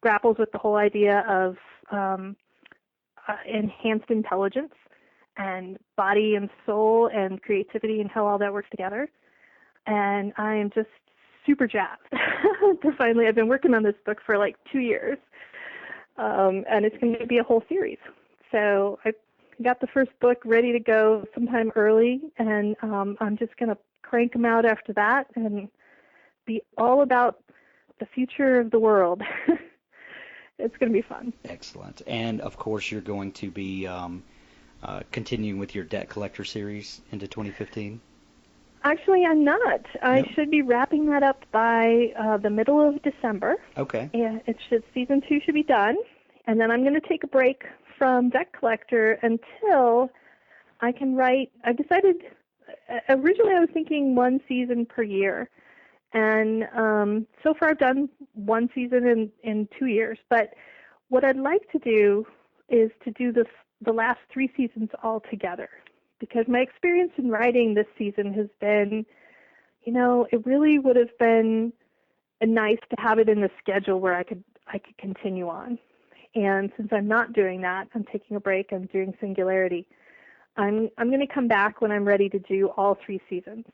grapples with the whole idea of enhanced intelligence and body and soul and creativity and how all that works together. And I am just super jazzed to finally, I've been working on this book for like 2 years, and it's going to be a whole series. So I got the first book ready to go sometime early, and I'm just going to crank them out after that and be all about the future of the world. It's going to be fun. Excellent. And, of course, you're going to be continuing with your Debt Collector series into 2015? Actually, I'm not. I should be wrapping that up by the middle of December. Okay. Yeah, season 2 should be done, and then I'm going to take a break from Debt Collector until I can write. I decided originally I was thinking 1 season per year, and so far I've done 1 season in 2 years. But what I'd like to do is to do the last 3 seasons all together, because my experience in writing this season has been, it really would have been nice to have it in the schedule where I could continue on. And since I'm not doing that, I'm taking a break. I'm doing Singularity. I'm going to come back when I'm ready to do all 3 seasons.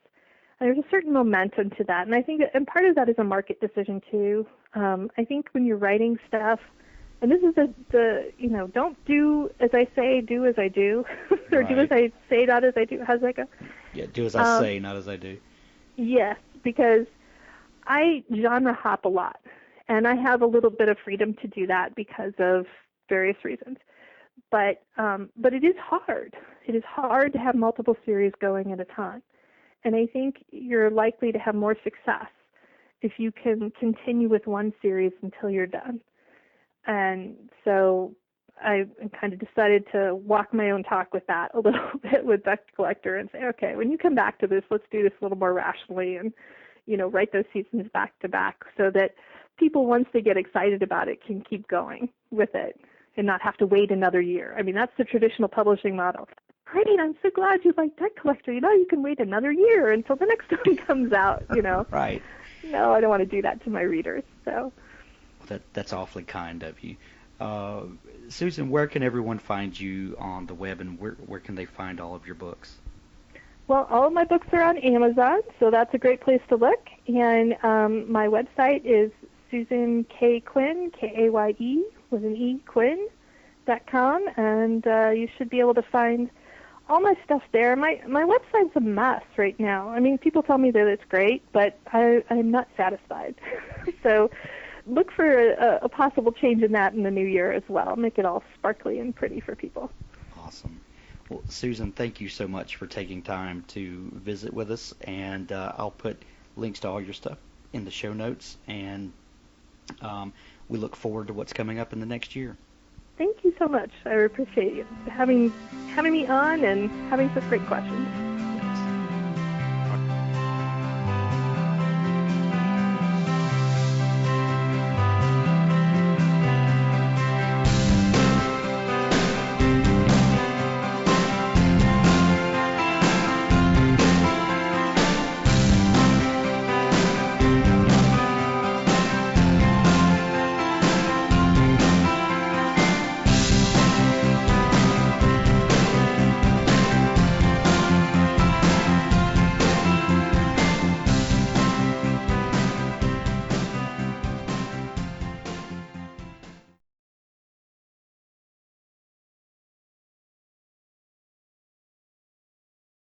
And there's a certain momentum to that, and I think, and part of that is a market decision too. I think when you're writing stuff, and this is don't do as I say, do as I do, or Right. do as I say, not as I do. How's that go? Yeah, do as I say, not as I do. Yes, because I genre hop a lot, and I have a little bit of freedom to do that because of various reasons. But it is hard. It is hard to have multiple series going at a time, and I think you're likely to have more success if you can continue with one series until you're done. And so I kind of decided to walk my own talk with that a little bit with Debt Collector and say, okay, when you come back to this, let's do this a little more rationally and, write those seasons back to back so that people, once they get excited about it, can keep going with it and not have to wait another year. I mean, that's the traditional publishing model. Great, I'm so glad you like Debt Collector. You can wait another year until the next one comes out, Right. No, I don't want to do that to my readers, so. That's awfully kind of you. Susan, where can everyone find you on the web, and where can they find all of your books? Well, all of my books are on Amazon, so that's a great place to look. And my website is Susan Kaye Quinn, Kaye with an E, Quinn.com, and you should be able to find all my stuff there. My website's a mess right now. I mean, people tell me that it's great, but I'm not satisfied. So look for a possible change in that in the new year as well. Make it all sparkly and pretty for people. Awesome. Well, Susan, thank you so much for taking time to visit with us, and I'll put links to all your stuff in the show notes, and we look forward to what's coming up in the next year. Thank you so much. I appreciate you having me on and having such great questions.